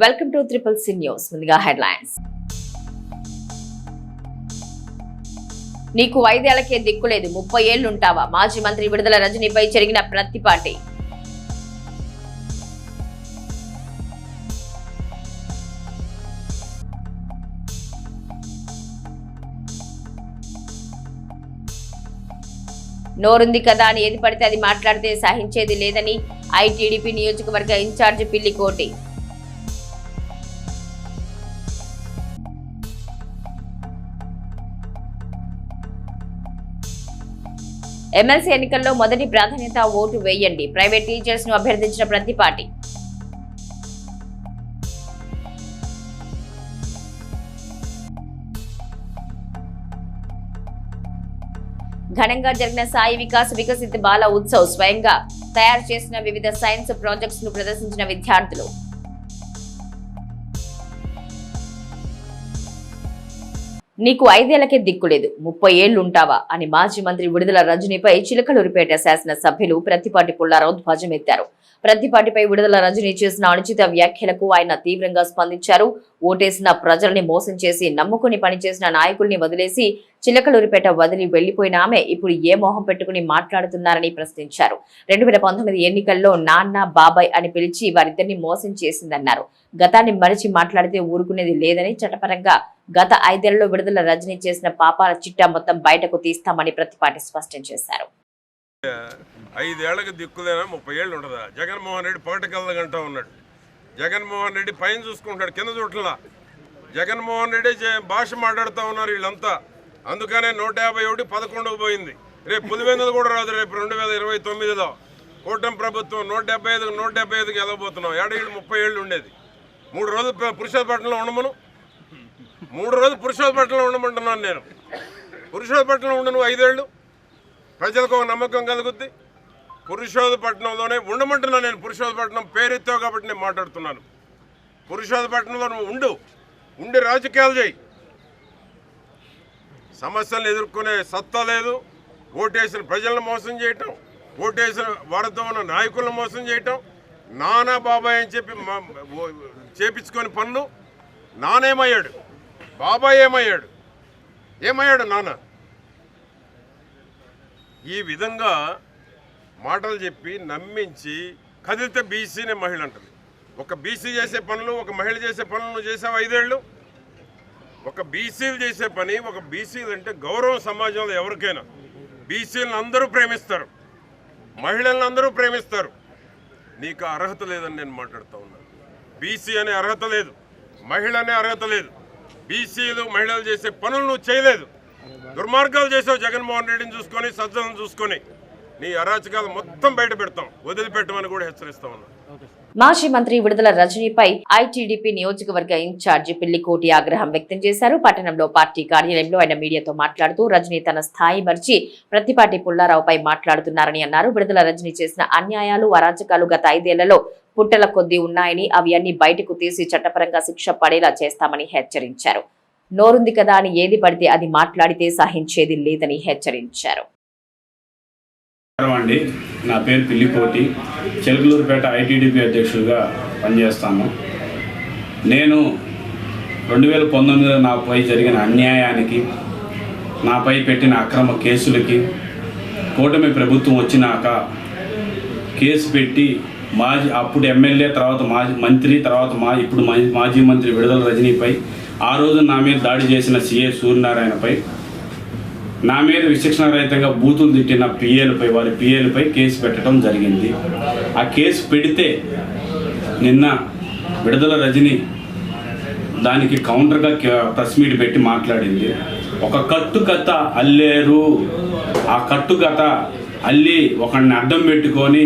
Welcome to CCC news. ముందుగా headlines. నీకు 5 ఏళ్లకే దిక్కులేదు, 30 ఏళ్లుంటావా? మాజీ మంత్రి విడుదల రజనీపై జరిగిన ప్రతిపాటి. నోరుంది కదా అని ఏది పడితే అది మాట్లాడితే సహించేది లేదని ఐటీడీపీ నియోజకవర్గ ఇన్ఛార్జి పిల్లికోటి. ఎమ్మెల్సీ ఎన్నికల్లో మొదటి ప్రాధాన్యత ఓటు వేయండి, ప్రైవేట్ టీచర్స్ ను అభ్యర్థించిన ప్రతిపాటి. ఘనంగా జరిగిన సాయి వికాస్ వికసిత్ బాల ఉత్సవ్. స్వయంగా తయారు చేసిన వివిధ సైన్స్ ప్రాజెక్ట్స్ ను ప్రదర్శించిన విద్యార్థులు. నీకు 5 ఏళ్లకే దిక్కులేదు, 30 ఏళ్లుంటావా అని మాజీ మంత్రి విడుదల రజనీపై చిలకలూరిపేట శాసన సభ్యులు ప్రత్తిపాటి పుల్లారావు ధ్వజమెత్తారు. ప్రత్తిపాటిపై విడుదల రజనీ చేసిన అనుచిత వ్యాఖ్యలకు ఆయన తీవ్రంగా స్పందించారు. ఓటేసిన ప్రజల్ని మోసం చేసి నమ్ముకుని పనిచేసిన నాయకుల్ని వదిలేసి చిలకలూరిపేట వదిలి వెళ్లిపోయిన ఆమె ఇప్పుడు ఏ మోహం పెట్టుకుని మాట్లాడుతున్నారని ప్రశ్నించారు. 2019 ఎన్నికల్లో నాన్న బాబాయ్ అని పిలిచి వారిద్దరిని మోసం చేసిందన్నారు. గతాన్ని మరిచి మాట్లాడితే ఊరుకునేది లేదని, చట్టపరంగా గత 5 ఏళ్లలో విడుదల రజనీ చేసిన పాపాల చిట్టా మొత్తం బయటకు తీస్తామని ప్రతిపాటి స్పష్టం చేశారు. 5 ఏళ్లకు దిక్కులేనా 30 ఏళ్ళు ఉండదా? జగన్మోహన్ రెడ్డి పగటకెళ్ళగంటా ఉన్నాడు. జగన్మోహన్ రెడ్డి పైన చూసుకుంటాడు, కింద చూడలా. జగన్మోహన్ రెడ్డి భాష మాట్లాడుతూ ఉన్నారు వీళ్ళంతా. అందుకనే 151 11కు పోయింది. రేపు పులివెందులు కూడా రాదు. రేపు 2029లో కూటమి ప్రభుత్వం 175కి వెళ్ళబోతున్నాం. ఏడేళ్ళు 30 ఏళ్ళు ఉండేది. 3 రోజులు పురుషోత్పట్నంలో ఉండమను. 3 రోజులు పురుషోత్పట్నంలో ఉండమంటున్నాను నేను. పురుషోత్పట్నంలో ఉండను 5 ఏళ్ళు. ప్రజలకు ఒక నమ్మకం కలుగుద్ది. పురుషోత్పట్నంలోనే ఉండమంటున్నాను నేను. పురుషోత్పట్నం పేరెత్తావు కాబట్టి నేను మాట్లాడుతున్నాను. పురుషోత్పట్నంలో నువ్వు ఉండి రాజకీయాలు చేయి. సమస్యలను ఎదుర్కొనే సత్తా లేదు. ఓటేసిన ప్రజలను మోసం చేయటం, ఓటేసిన వారితో ఉన్న నాయకులను మోసం చేయటం, నానా బాబాయ్ అని చెప్పి చేపించుకొని పనులు. నానేమయ్యాడు? బాబాయ్ ఏమయ్యాడు నాన్న? ఈ విధంగా మాటలు చెప్పి నమ్మించి కదిలితే బీసీనే మహిళ అంటుంది. ఒక బీసీ చేసే పనులు, ఒక మహిళ చేసే పనులు నువ్వు చేసావు 5 ఏళ్ళు. ఒక బీసీలు చేసే పని, ఒక బీసీలు అంటే గౌరవం సమాజంలో ఎవరికైనా. బీసీలను అందరూ ప్రేమిస్తారు, మహిళలను అందరూ ప్రేమిస్తారు. నీకు అర్హత లేదని నేను మాట్లాడుతూ ఉన్నాను. బీసీ అనే అర్హత లేదు, మహిళ అనే అర్హత లేదు. బీసీలు మహిళలు చేసే పనులు నువ్వు చేయలేదు. దుర్మార్గాలు చేసావు. జగన్మోహన్ రెడ్డిని చూసుకొని, సజ్జలను చూసుకొని నీ అరాచకాలు మొత్తం బయట పెడతాం, వదిలిపెట్టమని కూడా హెచ్చరిస్తా ఉన్నా. మాజీ మంత్రి విడుదల రజనీపై ఐటీడీపీ నియోజకవర్గ ఇన్ఛార్జి పిల్లికోటి ఆగ్రహం వ్యక్తం చేశారు. పట్టణంలో పార్టీ కార్యాలయంలో ఆయన మీడియాతో మాట్లాడుతూ రజనీ తన స్థాయి మరిచి ప్రత్తిపాటి పుల్లారావుపై మాట్లాడుతున్నారని అన్నారు. విడుదల రజనీ చేసిన అన్యాయాలు, అరాచకాలు గత 5 ఏళ్లలో పుట్టల కొద్దీ ఉన్నాయని, అవి అన్ని బయటకు తీసి చట్టపరంగా శిక్ష పడేలా చేస్తామని హెచ్చరించారు. నోరుంది కదా అని ఏది పడితే అది మాట్లాడితే సహించేది లేదని హెచ్చరించారు. అండి, నా పేరు పిల్లికోటి. చిలకలూరిపేట ఐటీడీపీ అధ్యక్షుడిగా పనిచేస్తాను. నేను 2019లో నాపై జరిగిన అన్యాయానికి, నాపై పెట్టిన అక్రమ కేసులకి కూటమి ప్రభుత్వం వచ్చినాక కేసు పెట్టి అప్పుడు ఎమ్మెల్యే, తర్వాత మాజీ మంత్రి, తర్వాత ఇప్పుడు మాజీ మంత్రి విడుదల రజనీపై, ఆ రోజు నా మీద దాడి చేసిన సిఏ సూర్యనారాయణపై, నా మీద విచక్షణ రహితంగా బూతులు తిట్టిన వారి పిఏలపై కేసు పెట్టడం జరిగింది. ఆ కేసు పెడితే నిన్న విడుదల రజనీ దానికి కౌంటర్గా ప్రెస్ మీట్ పెట్టి మాట్లాడింది. ఒక కట్టుకథ అల్లేరు, ఆ కట్టుకథ అల్లి ఒకడిని అడ్డం పెట్టుకొని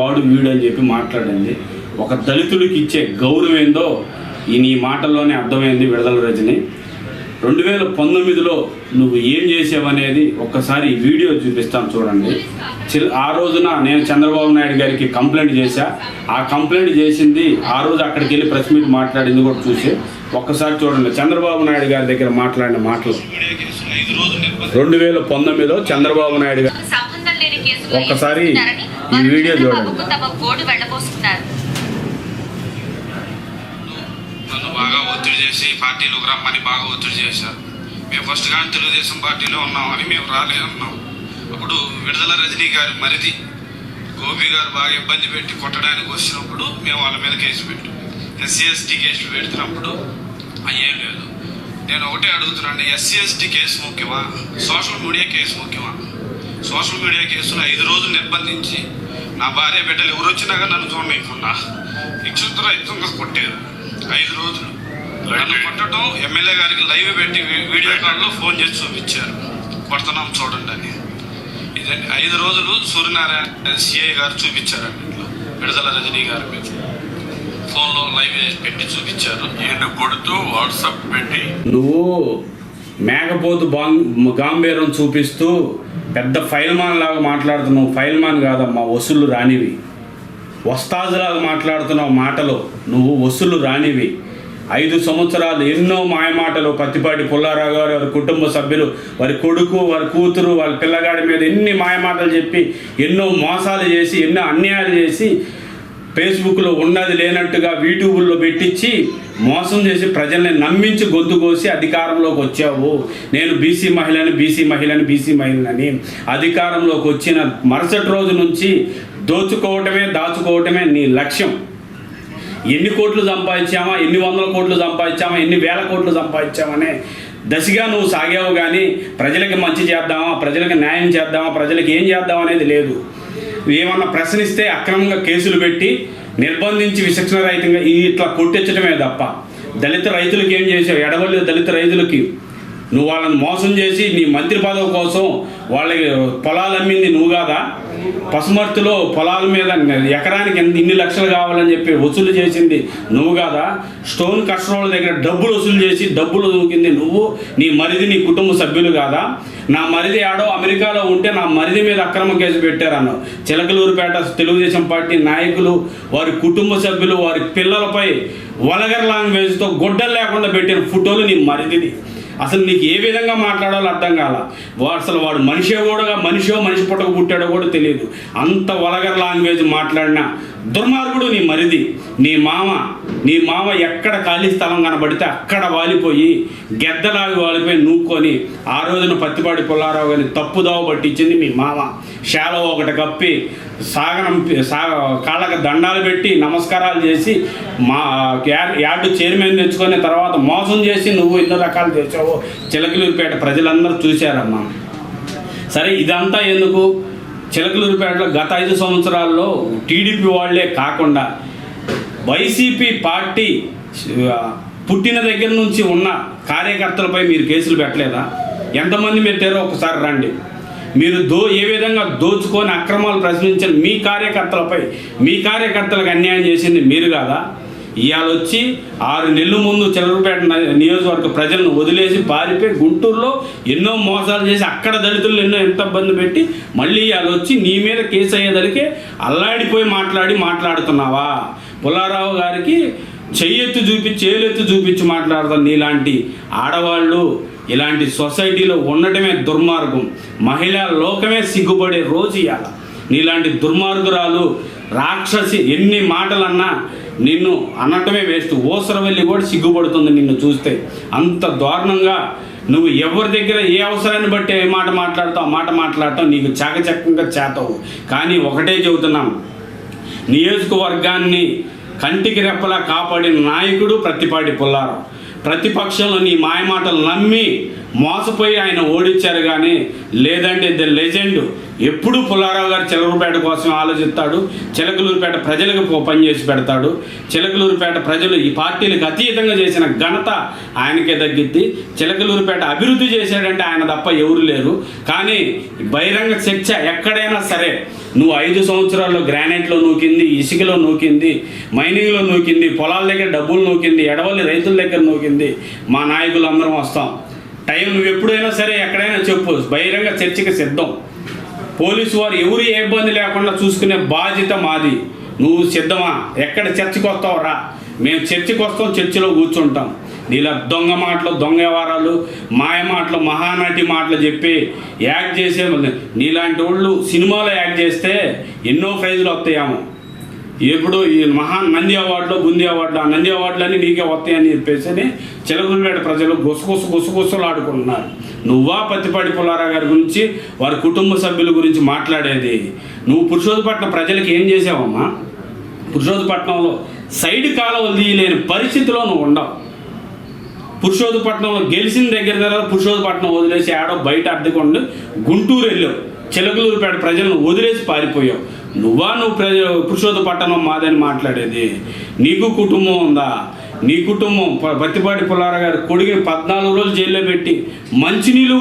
వాడు వీడు అని చెప్పి మాట్లాడింది. ఒక దళితుడికి ఇచ్చే గౌరవం ఏందో ఈ నీ మాటల్లోనే అర్థమైంది. విడుదల రజనీ 2019లో నువ్వు ఏం చేసావనేది ఒక్కసారి ఈ వీడియో చూపిస్తాను చూడండి. ఆ రోజున నేను చంద్రబాబు నాయుడు గారికి కంప్లైంట్ చేశా. ఆ కంప్లైంట్ చేసింది ఆ రోజు అక్కడికి వెళ్ళి ప్రెస్ మీట్ మాట్లాడింది కూడా చూసి ఒక్కసారి చూడండి. చంద్రబాబు నాయుడు గారి దగ్గర మాట్లాడిన మాటలు 2019లో చంద్రబాబు నాయుడు గారు. ఒక్కసారి ఈ వీడియో చూడండి. నన్ను బాగా ఒత్తిడి చేసి పార్టీలోకి రమ్మని బాగా ఒత్తిడి చేశారు. మేము ఫస్ట్ కానీ తెలుగుదేశం పార్టీలో ఉన్నామని మేము రాలేదన్నాం. అప్పుడు విడుదల రజనీ గారి మరిది గోపి గారు బాగా ఇబ్బంది పెట్టి కొట్టడానికి వచ్చినప్పుడు మేము వాళ్ళ మీద కేసు పెట్టాం. ఎస్సీ ఎస్టీ కేసులు పెడుతున్నప్పుడు ఏం లేదు. నేను ఒకటే అడుగుతున్నాను, ఎస్సీ ఎస్టీ కేసు ముఖ్యమా, సోషల్ మీడియా కేసు ముఖ్యమా? సోషల్ మీడియా కేసులు 5 రోజులు నిర్బంధించి నా భార్య బిడ్డలు ఎవరు వచ్చినా కానీ నన్ను చూడలేకుండా ఇచ్చుతరంగా కొట్టారు. 5 రోజులు నన్ను కొట్టడం, ఎమ్మెల్యే గారికి లైవ్ పెట్టి వీడియో కాల్లో ఫోన్ చేసి చూపించారు, కొడుతున్నాం చూడండి అని. ఇదండి 5 రోజులు సూర్యనారాయణ సిఐ గారు చూపించారండి. ఇట్లా విడుదల రజనీ గారి మీద ఫోన్లో లైవ్ పెట్టి చూపించారు. ఈయన కొడుతూ వాట్సాప్ పెట్టి నువ్వు మేకపోతు గాంభీరం చూపిస్తూ పెద్ద ఫైల్మాన్ లాగా మాట్లాడుతున్నావు. ఫైల్మాన్ కాదమ్మా, వసూలు రానివి. వస్తాజులాగా మాట్లాడుతున్నావు మాటలు. నువ్వు వసూలు రానివి. 5 సంవత్సరాలు ఎన్నో మాయమాటలు పత్తిపాటి పుల్లారావు గారు, వారి కుటుంబ సభ్యులు, వారి కొడుకు, వారి కూతురు, వాళ్ళ పిల్లగాడి మీద ఎన్ని మాయమాటలు చెప్పి, ఎన్నో మోసాలు చేసి, ఎన్నో అన్యాయాలు చేసి, ఫేస్బుక్లో ఉన్నది లేనట్టుగా యూట్యూబ్లో పెట్టించి మోసం చేసి ప్రజల్ని నమ్మించి గొంతు కోసి అధికారంలోకి వచ్చావు. నేను బీసీ మహిళని అధికారంలోకి వచ్చిన మరుసటి రోజు నుంచి దాచుకోవటమే నీ లక్ష్యం. ఎన్ని కోట్లు సంపాదించామా, ఎన్ని వందల కోట్లు సంపాదించామా, ఎన్ని వేల కోట్లు సంపాదించామనే దశగా నువ్వు సాగావు. కానీ ప్రజలకి మంచి చేద్దామా, ప్రజలకు న్యాయం చేద్దామా, ప్రజలకు ఏం చేద్దాం అనేది లేదు. ఏమన్నా ప్రశ్నిస్తే అక్రమంగా కేసులు పెట్టి నిర్బంధించి విచక్షణ రహితంగా ఇట్లా కొట్టించడమే తప్ప దళిత రైతులకి ఏం చేసావు? ఎడవల్లి దళిత రైతులకి నువ్వు వాళ్ళని మోసం చేసి నీ మంత్రి పదవి కోసం వాళ్ళకి పొలాలు అమ్మింది నువ్వు కాదా? పసుమర్తిలో పొలాల మీద ఎకరానికి ఇన్ని లక్షలు కావాలని చెప్పి వసూలు చేసింది నువ్వు కాదా? స్టోన్ కస్టరోళ్ళ దగ్గర డబ్బులు వసూలు చేసి డబ్బులు దూకింది నువ్వు, నీ మరిది, నీ కుటుంబ సభ్యులు కాదా? నా మరిది ఆడో అమెరికాలో ఉంటే నా మరిది మీద అక్రమ కేసు పెట్టారన్నావు. చిలకలూరుపేట తెలుగుదేశం పార్టీ నాయకులు, వారి కుటుంబ సభ్యులు, వారి పిల్లలపై వల్గర్ లాంగ్వేజ్తో గొడ్డలు లేకుండా పెట్టిన ఫోటోలు నీ మరిదిది. అసలు నీకు ఏ విధంగా మాట్లాడాలో అర్థం కాల. అసలు వాడు మనిషి పుట్టక పుట్టాడో కూడా తెలియదు. అంత వల్గర్ లాంగ్వేజ్ మాట్లాడిన దుర్మార్గుడు నీ మరిది. నీ మామ ఎక్కడ ఖాళీ స్థలం కనబడితే అక్కడ వాలిపోయి గెద్దలాగి వాలిపోయి నూక్కొని ఆ రోజున పత్తిపాటి పుల్లారావు గారిని తప్పుదోవ పట్టించింది మీ మామ. శాలో ఒకటి కప్పి కాళ్ళకి దండాలు పెట్టి నమస్కారాలు చేసి మా యార్డు చైర్మన్ తెచ్చుకొని తర్వాత మోసం చేసి నువ్వు ఎన్నో రకాలు చేసావు. చిలకలూరుపేట ప్రజలందరూ చూశారమ్మా. సరే, ఇదంతా ఎందుకు? చిలకలూరుపేటలో గత 5 సంవత్సరాల్లో టీడీపీ వాళ్ళే కాకుండా వైసీపీ పార్టీ పుట్టిన దగ్గర నుంచి ఉన్న కార్యకర్తలపై మీరు కేసులు పెట్టలేదా? ఎంతమంది పెట్టారో ఒకసారి రండి. మీరు ఏ విధంగా దోచుకొని అక్రమాలు ప్రశ్నించిన మీ కార్యకర్తలకు అన్యాయం చేసింది మీరు కాదా? ఇవాళ వచ్చి 6 నెలల ముందు చిలకలూరుపేట నియోజకవర్గ ప్రజలను వదిలేసి పారిపోయి గుంటూరులో ఎన్నో మోసాలు చేసి అక్కడ దళితులు ఎంత ఇబ్బంది పెట్టి మళ్ళీ ఇవాళ వచ్చి నీ మీద కేసు అయ్యేదలికే అల్లాడిపోయి మాట్లాడుతున్నావా? పుల్లారావు గారికి చేలెత్తు చూపించి మాట్లాడతాను. నీలాంటి ఆడవాళ్ళు ఇలాంటి సొసైటీలో ఉండటమే దుర్మార్గం. మహిళా లోకమే సిగ్గుపడే రోజు ఇవాళ. నీలాంటి దుర్మార్గురాలు రాక్షసి ఎన్ని మాటలన్నా నిన్ను అనటమే వేస్ట్. ఓసరవెల్లి కూడా సిగ్గుపడుతుంది నిన్ను చూస్తే. అంత దారుణంగా నువ్వు ఎవరి దగ్గర ఏ అవసరాన్ని బట్టి ఏ మాట మాట్లాడతావు నీకు చాకచక్యంగా చేతావు. కానీ ఒకటే చెబుతున్నాం, నియోజకవర్గాన్ని కంటికి రెప్పలా కాపాడిన నాయకుడు ప్రత్తిపాటి పుల్లారావు. ప్రతిపక్షంలో నీ మాయమాటలు నమ్మి మోసపోయి ఆయన ఓడించారు. కానీ లేదంటే ద లెజెండ్ ఎప్పుడూ పుల్లారావు గారు చిలకలూరుపేట కోసం ఆలోచిస్తాడు. చిలకలూరుపేట ప్రజలకు పనిచేసి పెడతాడు. చిలకలూరుపేట ప్రజలు ఈ పార్టీలకు అతీతంగా చేసిన ఘనత ఆయనకే తగ్గిద్ది. చిలకలూరుపేట అభివృద్ధి చేశాడంటే ఆయన తప్ప ఎవరు లేరు. కానీ బహిరంగ చర్చ ఎక్కడైనా సరే నువ్వు 5 సంవత్సరాల్లో గ్రానైట్లో నూకింది, ఇసుకలో నూకింది, మైనింగ్లో నూకింది, పొలాల దగ్గర డబ్బులు నూకింది, ఎడవల్లి రైతుల దగ్గర నూకింది. మా నాయకులు అందరం వస్తాం. టైం నువ్వు ఎప్పుడైనా సరే ఎక్కడైనా చెప్పు. బహిరంగ చర్చకి సిద్ధం. పోలీసు వారు ఎవరు ఏ ఇబ్బంది లేకుండా చూసుకునే బాధ్యత మాది. నువ్వు సిద్ధమా? ఎక్కడ చర్చకి వస్తావు రా, మేము చర్చకి వస్తాం, చర్చిలో కూర్చుంటాం. నీలా దొంగ మాటలు, దొంగ వ్యవహారాలు, మాయ మాటలు, మహానటి మాటలు చెప్పి యాక్ట్ చేసే నీలాంటి వాళ్ళు సినిమాలో యాక్ట్ చేస్తే ఎన్నో ప్రైజులు వస్తాయేమో. ఎప్పుడు ఈ నంది అవార్డులో బుంది అవార్డులో ఆ నంది అవార్డులన్నీ నీకే వస్తాయని చెప్పేసి చిలకలూరిపేట ప్రజలు గుసగుసలు ఆడుకుంటున్నారు. నువ్వా పత్తిపాటి పుల్లారావు గారి గురించి వారి కుటుంబ సభ్యుల గురించి మాట్లాడేది? నువ్వు పురుషోత్తపట్నం ప్రజలకు ఏం చేసావమ్మా? పురుషోత్తపట్నంలో సైడ్ కాలువలు తీయలేని పరిస్థితిలో నువ్వు ఉండవు. పురుషోత్తపట్నంలో గెలిచిన దగ్గర పురుషోత్తపట్నం వదిలేసి ఆడో బయట అద్దెకొండి గుంటూరు వెళ్ళావు. చిలకలూరిపేట ప్రజలను వదిలేసి పారిపోయావు. నువ్వు పురుషోత్తపట్నం మాదని మాట్లాడేది? నీకు కుటుంబం ఉందా? నీ కుటుంబం పత్తిపాటి పుల్లారావు గారు కొడుకుని 14 రోజులు జైల్లో పెట్టి మంచినీళ్ళు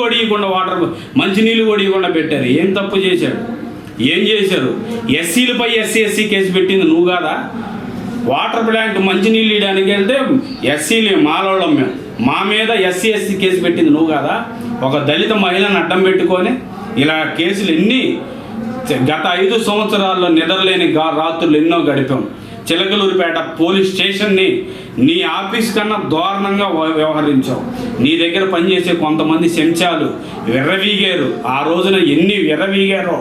వడియకుండా పెట్టారు. ఏం తప్పు చేశాడు? ఏం చేశారు? ఎస్సీలపై ఎస్సీ కేసు పెట్టింది నువ్వు కాదా? వాటర్ ప్లాంట్ మంచినీళ్ళు ఇవ్వడానికి వెళ్తే ఎస్సీలు మాలోళ్ళం మేము, మా మీద ఎస్సీ కేసు పెట్టింది నువ్వు కాదా? ఒక దళిత మహిళను అడ్డం పెట్టుకొని ఇలా కేసులు ఎన్ని గత 5 సంవత్సరాల్లో నిద్రలేని రాత్రులు ఎన్నో గడిపాం. చిలకలూరిపేట పోలీస్ స్టేషన్ని నీ ఆఫీస్ కన్నా దారుణంగా వ్యవహరించావు. నీ దగ్గర పనిచేసే కొంతమంది చెంచాలు విర్రవీగారు. ఆ రోజున ఎన్ని విర్రవీగారో,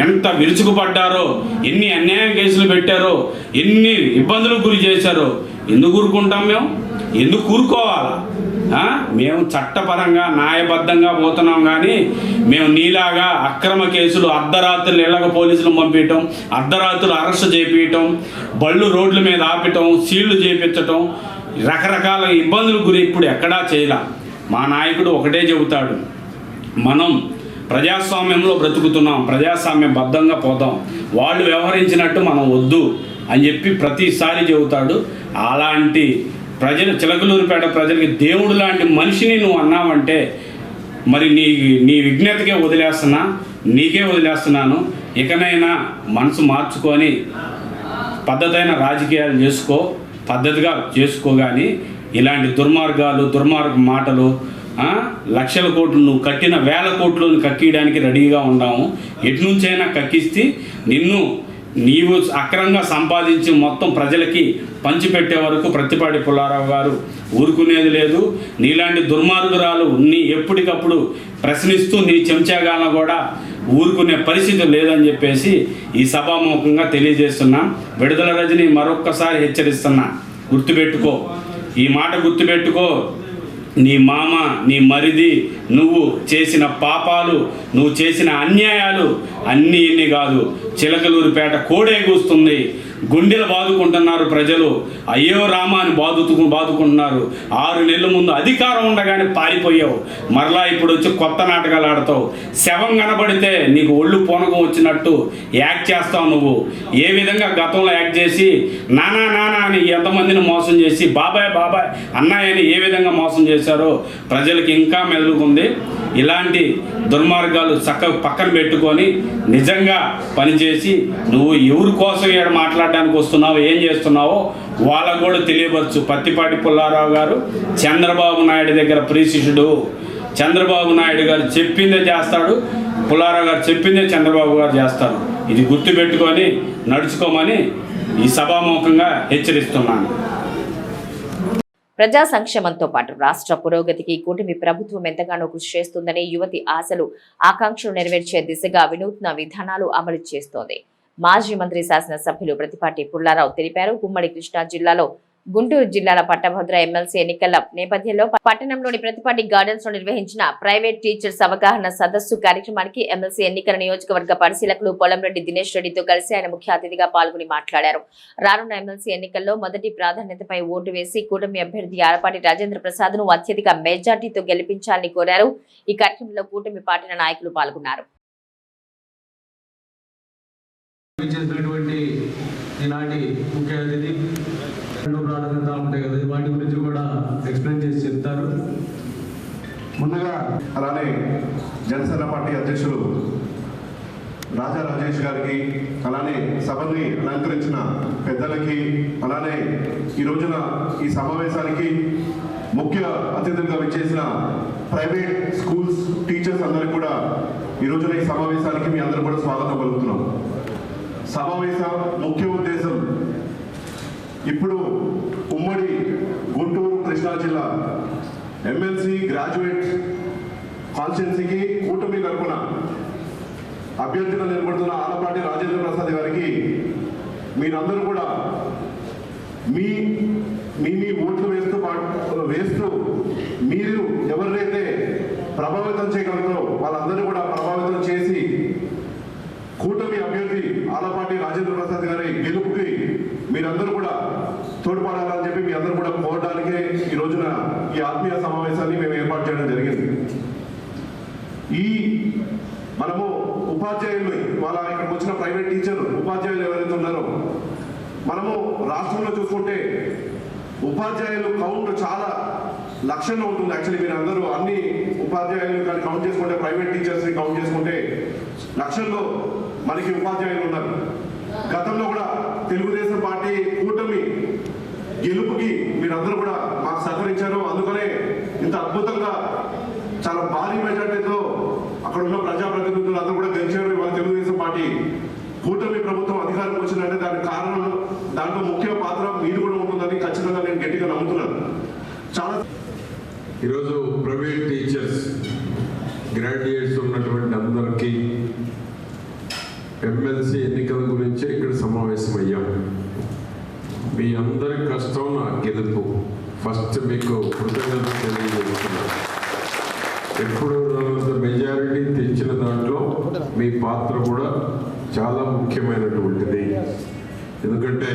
ఎంత విరుచుకుపడ్డారో, ఎన్ని అన్యాయం కేసులు పెట్టారో, ఎన్ని ఇబ్బందులకు గురి చేశారో. ఎందుకు ఊరుకుంటాం మేము? ఎందుకు ఊరుకోవాలా? మేము చట్టపరంగా న్యాయబద్ధంగా పోతున్నాం, కానీ మేము నీలాగా అక్రమ కేసులు అర్ధరాత్రులు ఇళ్ళక పోలీసులు పంపించటం, అర్ధరాత్రులు అరెస్ట్ చేయించటం, బళ్ళు రోడ్ల మీద ఆపటం, సీళ్లు చేయించటం, రకరకాల ఇబ్బందులకు గురి ఇప్పుడు ఎక్కడా చేయలే. మా నాయకుడు ఒకటే చెబుతాడు, మనం ప్రజాస్వామ్యంలో బ్రతుకుతున్నాం, ప్రజాస్వామ్యబద్ధంగా పోతాం, వాళ్ళు వ్యవహరించినట్టు మనం వద్దు అని చెప్పి ప్రతిసారి చెబుతాడు. అలాంటి చిలకలూరిపేట ప్రజలకి దేవుడు లాంటి మనిషిని నువ్వు అన్నావంటే మరి నీ విజ్ఞతకే నీకే వదిలేస్తున్నాను. ఇకనైనా మనసు మార్చుకొని పద్ధతైన రాజకీయాలు పద్ధతిగా చేసుకో. కానీ ఇలాంటి దుర్మార్గ మాటలు, లక్షల కోట్లు నువ్వు కట్టిన 1000 కోట్లను కక్కియడానికి రెడీగా ఉన్నాము. ఎట్నుంచైనా కక్కిస్తే నీవు అక్రమంగా సంపాదించి మొత్తం ప్రజలకి పంచిపెట్టే వరకు పత్తిపాటి పుల్లారావు గారు ఊరుకునేది లేదు. నీలాంటి దుర్మార్గురాలు ఎప్పటికప్పుడు ప్రశ్నిస్తూ నీ చెంచాగాలను కూడా ఊరుకునే పరిస్థితి లేదని చెప్పేసి ఈ సభాముఖంగా తెలియజేస్తున్నా. విడుదల రజని మరొక్కసారి హెచ్చరిస్తున్నా, గుర్తుపెట్టుకో, ఈ మాట గుర్తుపెట్టుకో. నీ మామ, నీ మరిది, నువ్వు చేసిన పాపాలు, నువ్వు చేసిన అన్యాయాలు అన్నీ ఇన్ని కాదు. చిలకలూరిపేట కోడే కూస్తుంది. గుండెలు బాదుకుంటున్నారు ప్రజలు. అయ్యో రామా అని బాదుకుంటున్నారు. 6 నెలల ముందు అధికారం ఉండగానే పారిపోయావు. మరలా ఇప్పుడు వచ్చి కొత్త నాటకాలు ఆడతావు. శవం కనబడితే నీకు ఒళ్ళు పూనకం వచ్చినట్టు యాక్ట్ చేస్తావు. నువ్వు ఏ విధంగా గతంలో యాక్ట్ చేసి నానా అని ఎంతమందిని మోసం చేసి బాబాయ్ అన్నయ్య అని ఏ విధంగా మోసం చేశారో ప్రజలకి ఇంకా మెలుగుంది. ఇలాంటి దుర్మార్గాలు చక్కగా పక్కన పెట్టుకొని నిజంగా పనిచేసి నువ్వు ఎవరి కోసం ఇక్కడ మాట్లాడడానికి వస్తున్నావో, ఏం చేస్తున్నావో వాళ్ళకు కూడా తెలియవచ్చు. పత్తిపాటి పుల్లారావు గారు చంద్రబాబు నాయుడు దగ్గర ప్రియశిష్యుడు. చంద్రబాబు నాయుడు గారు చెప్పిందే చేస్తాడు, పుల్లారావు గారు చెప్పిందే చంద్రబాబు గారు చేస్తారు. ఇది గుర్తుపెట్టుకొని నడుచుకోమని ఈ సభాముఖంగా హెచ్చరిస్తున్నాను. ప్రజా సంక్షేమంతో పాటు రాష్ట్ర పురోగతికి కూటమి ప్రభుత్వం ఎంతగానో కృషి చేస్తుందని, యువతి ఆశలు ఆకాంక్షలు నెరవేర్చే దిశగా వినూత్న విధానాలు అమలు చేస్తోంది. మాజీ మంత్రి శాసనసభ్యులు ప్రత్తిపాటి పుల్లారావు తెలిపారు. ఉమ్మడి కృష్ణా జిల్లాలో గుంటూరు జిల్లాల పట్టభద్ర ఎమ్మెల్సీ ఎన్నికల నేపథ్యంలో పట్టణంలోని ప్రత్తిపాటి గార్డెన్స్ లో నిర్వహించిన ప్రైవేట్ టీచర్స్ అవగాహన సదస్సు కార్యక్రమానికి ఎమ్మెల్సీ ఎన్నికల నియోజకవర్గ పరిశీలకులు పొలంరెడ్డి దినేష్ రెడ్డితో కలిసి ఆయన ముఖ్య అతిథిగా పాల్గొని మాట్లాడారు. రానున్న ఎమ్మెల్సీ ఎన్నికల్లో మొదటి ప్రాధాన్యతపై ఓటు వేసి కూటమి అభ్యర్థి ఆలపాటి రాజేంద్ర ప్రసాద్ ను అత్యధిక మెజార్టీతో గెలిపించాలని కోరారు. ఈ కార్యక్రమంలో కూటమి పార్టీల నాయకులు పాల్గొన్నారు. ఈనాటి ముఖ్య అతిథి ప్రాధాన్యత ఉంటాయి కదా, వాటి గురించి కూడా ఎక్స్ప్లెయిన్ చేసి చెప్తారు. ముందుగా అలానే జనసేన పార్టీ అధ్యక్షులు రాజా రాజేష్ గారికి, అలానే సభని అలంకరించిన పెద్దలకి, అలానే ఈ రోజున ఈ సమావేశానికి ముఖ్య అతిథులుగా విచ్చేసిన ప్రైవేట్ స్కూల్స్ టీచర్స్ అందరికీ కూడా ఈ రోజున ఈ సమావేశానికి మీ అందరూ కూడా స్వాగతం పలుకుతున్నాం. సమావేశం ముఖ్య ఉద్దేశం ఇప్పుడు ఉమ్మడి గుంటూరు కృష్ణా జిల్లా ఎమ్మెల్సీ గ్రాడ్యుయేట్ కాన్స్టిట్యున్సీకి కూటమి తరపున అభ్యర్థిగా నిలబడుతున్న ఆలపాటి రాజేంద్ర ప్రసాద్ గారికి మీరందరూ కూడా మీ ఓట్లు వేస్తూ మీరు ఎవరినైతే ప్రభావితం చేయగలరో వాళ్ళందరినీ కూడా ప్రభావితం చేసి కూటమి అభ్యర్థి ఆలపాటి రాజేంద్ర ప్రసాద్ గారి గెలుపుకి మీరందరూ కూడా తోడ్పడాలని చెప్పి మీ అందరూ కూడా కోరడానికి ఈ రోజున ఈ ఆత్మీయ సమావేశాన్ని మేము ఏర్పాటు చేయడం జరిగింది. మనము ఉపాధ్యాయులు వాళ్ళ ఇక్కడికి వచ్చిన ప్రైవేట్ టీచర్లు ఉపాధ్యాయులు ఎవరైతే ఉన్నారో మనము రాష్ట్రంలో చూసుకుంటే ఉపాధ్యాయులు కౌంట్ చాలా లక్షల్లో ఉంటుంది. యాక్చువల్లీ మీరు అందరూ అన్ని ఉపాధ్యాయులు కానీ కౌంట్ చేసుకుంటే ప్రైవేట్ టీచర్స్ని కౌంట్ చేసుకుంటే లక్షల్లో మనకి ఉపాధ్యాయులు ఉన్నారు. గతంలో కూడా తెలుగుదేశం పార్టీ కూటమి గెలుపుకి మీరందరూ కూడా మాకు సహకరించారు. అందుకనే ఇంత అద్భుతంగా చాలా భారీ మెజార్టీతో అక్కడ ఉన్న ప్రజాప్రతినిధులు అందరూ కూడా గెలిచారు. ఇవాళ తెలుగుదేశం పార్టీ కూటమి ప్రభుత్వం అధికారం వచ్చిందంటే దానికి కారణం దాంట్లో ముఖ్య పాత్ర మీరు కూడా ఉంటుందని ఖచ్చితంగా నేను గట్టిగా నమ్ముతున్నాను. చాలా ఈరోజు ప్రైవేట్ టీచర్స్ గ్రాడ్యుయేట్స్ ఉన్నటువంటి అందరికీ ఎమ్మెల్సీ ఎన్నికల గురించి ఇక్కడ సమావేశమయ్యాం. మీ అందరి కష్టం నా గెలుపు. ఫస్ట్ మీకు కృతజ్ఞతలు తెలియజేస్తున్నాను. ఎప్పుడు మెజారిటీ తెచ్చిన దాంట్లో మీ పాత్ర కూడా చాలా ముఖ్యమైనటువంటిది. ఎందుకంటే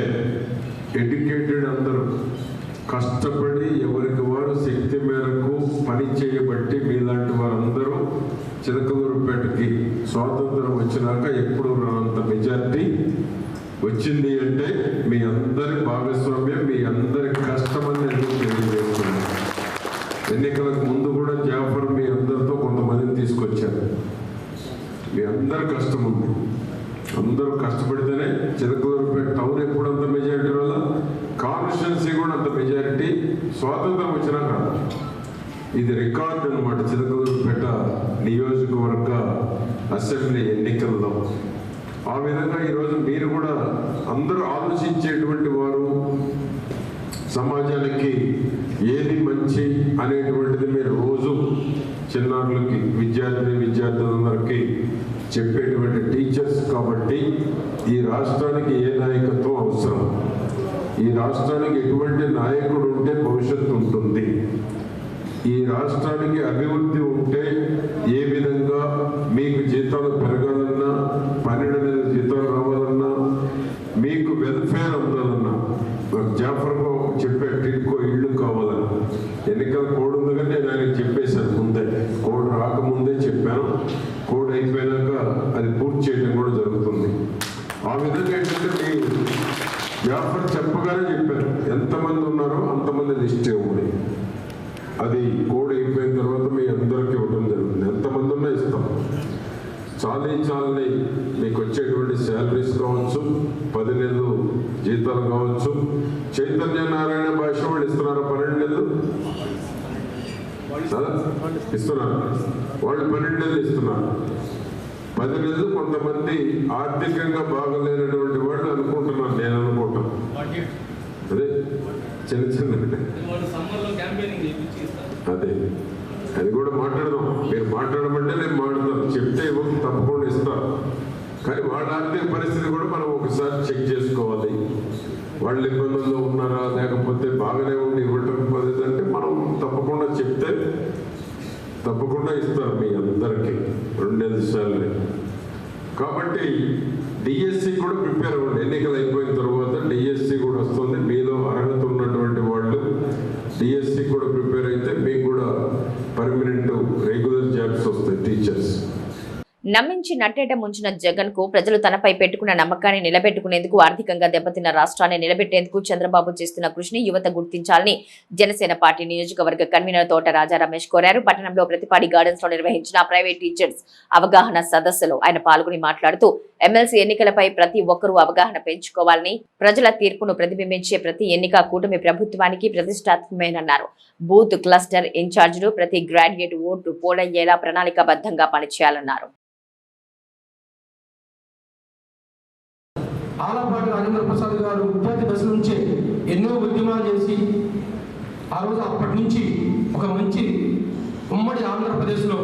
ఎడ్యుకేటెడ్ అందరూ కష్టపడి ఎవరికి వారు శక్తి మేరకు పని చేయబట్టి మీలాంటి వారందరూ చిలకలూరుపేటకి స్వాతంత్రం వచ్చినాక ఎప్పుడు రానంత మెజారిటీ వచ్చింది అంటే మీ అందరి భాగస్వామ్యం, మీ అందరి కష్టమని నేను తెలియజేస్తున్నాను. ఎన్నికలకు ముందు కూడా జాఫర్ మీ అందరితో కొంతమందిని తీసుకొచ్చారు. మీ అందరి కష్టం ఉంది. అందరూ కష్టపడితేనే చిలకలూరుపేట టౌన్ ఎప్పుడు అంత మెజారిటీ వల్ల కాన్స్టిట్యున్సీ కూడా అంత మెజారిటీ స్వాతంత్రం వచ్చినాక. ఇది రికార్డు అనమాట చిలకలూరుపేట నియోజకవర్గ అసెంబ్లీ ఎన్నికల్లో. ఆ విధంగా ఈరోజు మీరు కూడా అందరూ ఆలోచించేటువంటి వారు, సమాజానికి ఏది మంచి అనేటువంటిది మీరు రోజు చిన్నారులకి విద్యార్థులందరికీ చెప్పేటువంటి టీచర్స్ కాబట్టి ఈ రాష్ట్రానికి ఏ నాయకత్వం అవసరం, ఈ రాష్ట్రానికి ఎటువంటి నాయకుడు ఉంటే భవిష్యత్తు ఉంటుంది, ఈ రాష్ట్రానికి అభివృద్ధి ఉంటే ఏ విధంగా మీకు జీతాలు పెరగాలన్నా, 12 నెలల జీతాలు రావాలన్నా, మీకు వెల్ఫేర్ అందాలన్నా, జాఫర్ చెప్పే టిడ్కో ఇళ్ళు కావాలని ఎన్నికల కోడ్ ఉంది కానీ నేను ఆయనకు చెప్పేశాను ముందే. కోడ్ రాకముందే చెప్పాను. కోడ్ అయిపోయినాక అది పూర్తి చేయడం కూడా జరుగుతుంది. ఆ విధంగా ఏంటంటే మీరు జాఫర్ చెప్పగానే చెప్పారు ఎంతమంది ఉన్నారో అంతమంది లిస్ట్ ఇవ్వండి. అది కోడ్ అయిపోయిన తర్వాత మీ అందరికీ ఇవ్వడం జరుగుతుంది. ఎంతమంది ఉన్నా ఇస్తాం. చాలని మీకు వచ్చేటువంటి శాలరీస్ కావచ్చు, 10 నెలలు జీతాలు కావచ్చు. చైతన్య నారాయణ భాష వాళ్ళు ఇస్తున్నారు 12 నెలలు ఇస్తున్నారు. వాళ్ళు 12 నెలలు ఇస్తున్నారు. 10 నెలలు కొంతమంది ఆర్థికంగా బాగలేనటువంటి వాళ్ళు అనుకుంటున్నాను, నేను అనుకుంటాను. అదే చిన్న అదే అది కూడా మాట్లాడదాం. మీరు మాట్లాడమంటే నేను మాట్లాడతాను, చెప్తే తప్పకుండా ఇస్తాను. కానీ వాళ్ళ ఆర్థిక పరిస్థితి కూడా మనం ఒకసారి చెక్ చేసుకోవాలి. వాళ్ళు ఇబ్బందుల్లో ఉన్నారా లేకపోతే బాగానే ఉండి ఇవ్వటం పద్ధతి అంటే మనం తప్పకుండా చెప్తే తప్పకుండా ఇస్తారు మీ అందరికీ 2 నెలల శాలరీ. కాబట్టి డిఎస్సి కూడా ప్రిపేర్ అవ్వండి. ఎన్నికలు అయిపోయిన తర్వాత డిఎస్సి కూడా వస్తుంది. మీలో అర్హత ఉన్నటువంటి వాళ్ళు డిఎస్సి కూడా ప్రిపేర్ అయితే మీకు కూడా పర్మనెంట్ రెగ్యులర్ జాబ్స్ వస్తాయి టీచర్స్. నమ్మించి నట్టేట ముంచిన జగన్ కు ప్రజలు తనపై పెట్టుకున్న నమ్మకాన్ని నిలబెట్టుకునేందుకు, ఆర్థికంగా దెబ్బతిన్న రాష్ట్రాన్ని నిలబెట్టేందుకు చంద్రబాబు చేస్తున్న కృషిని యువత గుర్తించాలని జనసేన పార్టీ నియోజకవర్గ కన్వీనర్ తోట రాజా రమేష్ కోరారు. పట్టణంలో ప్రతిపాడి గార్డెన్స్ లో నిర్వహించిన ప్రైవేట్ టీచర్స్ అవగాహన సదస్సులో ఆయన పాల్గొని మాట్లాడుతూ ఎమ్మెల్సీ ఎన్నికలపై ప్రతి ఒక్కరూ అవగాహన పెంచుకోవాలని, ప్రజల తీర్పును ప్రతిబింబించే ప్రతి ఎన్నిక కూటమి ప్రభుత్వానికి ప్రతిష్టాత్మకమేనన్నారు. బూత్ క్లస్టర్ ఇన్ఛార్జీలు ప్రతి గ్రాడ్యుయేట్ ఓటు పోలయ్యేలా ప్రణాళికాబద్ధంగా పనిచేయాలన్నారు. ఆలపాటి రాజేంద్ర ప్రసాద్ గారు విద్యార్థి దశ నుంచే ఎన్నో ఉద్యమాలు చేసి ఆ రోజు అప్పటి నుంచి ఒక మంచి ఉమ్మడి ఆంధ్రప్రదేశ్లో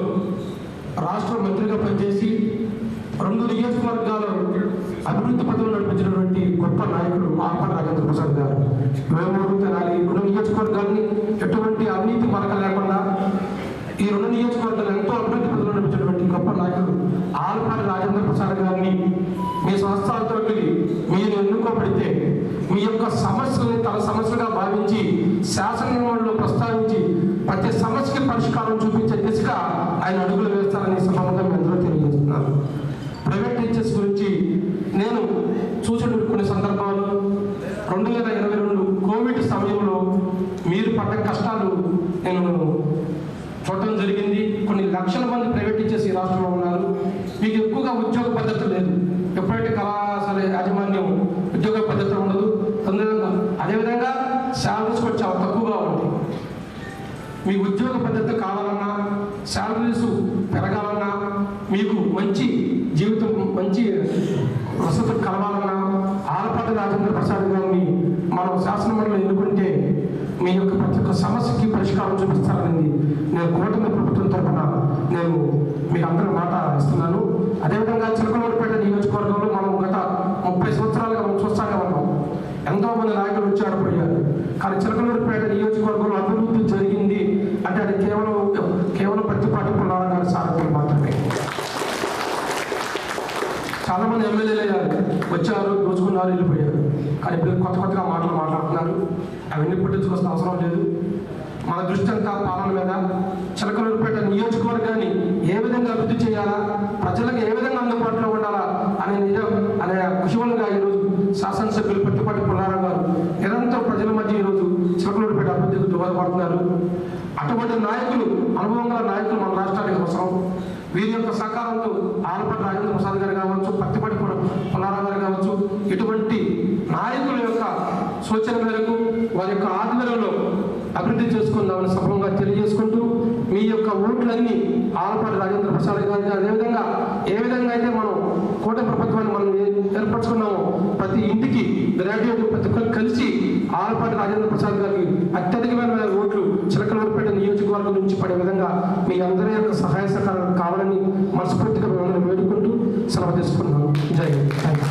రాష్ట్ర మంత్రిగా పనిచేసి 2 నియోజకవర్గాల అభివృద్ధి పథంలో నడిపించినటువంటి గొప్ప నాయకుడు ఆల్పాటి రాజేంద్ర ప్రసాద్ గారు. వేమూరు తెనాలి రెండు నియోజకవర్గాన్ని ఎటువంటి అవినీతి మరక లేకుండా ఈ రెండు నియోజకవర్గాలు ఎంతో అభివృద్ధి పథంలో నడిపించినటువంటి గొప్ప నాయకుడు ఆల్పాటి రాజేంద్ర ప్రసాద్ గారిని మీ సంస్థలతో మీరు ఎన్నుకోబడితే మీ యొక్క సమస్యల్ని తన సమస్యగా భావించి శాసనమండలిలో ప్రస్తావించి ప్రతి సమస్యకి పరిష్కారం చూపించే దిశగా ఆయన అడుగులు వేస్తారని సభగా మీ అందరూ తెలియజేస్తున్నాను. ప్రైవేట్ టీచర్స్ గురించి నేను చూసిన కొన్ని సందర్భాలు 2022 కోవిడ్ సమయంలో మీరు పడ్డ కష్టాలు నేను చూడటం జరిగింది. కొన్ని లక్షల మంది ప్రైవేట్ టీచర్స్ ఈ రాష్ట్రంలో ఉన్నారు. మీకు ఎక్కువగా ఉద్యోగ పద్ధతి లేదు. ఎప్పుడైతే కళాశాల యాజమాన్యం ఉద్యోగ పద్ధతి ఉండదు. అదేవిధంగా శాలరీస్ కూడా చాలా తక్కువగా ఉంటాయి. మీ ఉద్యోగ పద్ధతి కావాలన్నా, శాలరీస్ పెరగాలన్నా, మీకు మంచి జీవితం, మంచి వసతులు కలవాలన్నా ఆల్పాటి రాజేంద్ర ప్రసాద్ గారిని మనం శాసనమండలిలో ఎన్నుకుంటే మీ యొక్క ప్రతి ఒక్క సమస్యకి పరిష్కారం చూపిస్తారని నేను కూటమి ప్రభుత్వం తరఫున నేను మీకు అందరూ మాట ఇస్తున్నాను. అదేవిధంగా చిలకలూరుపేట నియోజకవర్గంలో మనం గత 30 సంవత్సరాలుగా మనం చూస్తానే ఉన్నాం. ఎంతో మంది నాయకులు వచ్చారు, పోయారు. కానీ చిలకలూరుపేట నియోజకవర్గంలో అభివృద్ధి జరిగింది అంటే అది కేవలం ప్రతిపాటి పుల్లారావు గారి సారథ్యం మాత్రమే. చాలామంది ఎమ్మెల్యేలు వచ్చారు, దోచుకున్నారు, వెళ్ళిపోయారు. కానీ ఇప్పుడు కొత్తగా మాట్లాడుతున్నారు. అవన్నీ పట్టించుకోవాల్సిన అవసరం లేదు. మన దృష్టి అంతా పాలన మీద. చిలకలూరుపేట నియోజకవర్గాన్ని ఏ విధంగా అభివృద్ధి చేయాలా, ప్రజలకు ఏ విధంగా అందుబాటులో ఉండాలా అనే కుశలంగా ఈరోజు శాసనసభ్యులు పట్టిపాటి పుల్లారావు గారు నిరంతరం ప్రజల మధ్య ఈరోజు చిలకలూరుపేట అభివృద్ధికి దోహదపడుతున్నారు. అటువంటి నాయకులు, అనుభవం గల నాయకులు మన రాష్ట్రానికి అవసరం. వీరి యొక్క సహకారంతో ఆల్పాటి రాజేంద్ర ప్రసాద్ గారు కావచ్చు, పత్తిపాటి పుల్లారావు గారు కావచ్చు, ఇటువంటి నాయకుల యొక్క సూచన మేరకు వారి యొక్క ఆధ్వర్యంలో అభివృద్ధి చేసుకుందామని సఫలంగా తెలియజేసుకుంటూ మీ యొక్క ఓట్లన్నీ ఆల్పాటి రాజేంద్ర ప్రసాద్ గారికి అదేవిధంగా ఏ విధంగా అయితే మనం కూటమి ప్రభుత్వాన్ని మనం ఏర్పరచుకున్నామో ప్రతి ఇంటికి గ్రాడ్యుయేట్ ప్రతి ఒక్కరు కలిసి ఆల్పాటి రాజేంద్ర ప్రసాద్ గారికి అత్యధికమైన ఓట్లు చిలకలూరుపేట నియోజకవర్గం నుంచి పడే విధంగా మీ అందరి యొక్క సహాయ సహకారాలు కావాలని మనస్ఫూర్తిగా మిమ్మల్ని వేడుకుంటూ సెలవు తీసుకున్నాను. జై హింద్.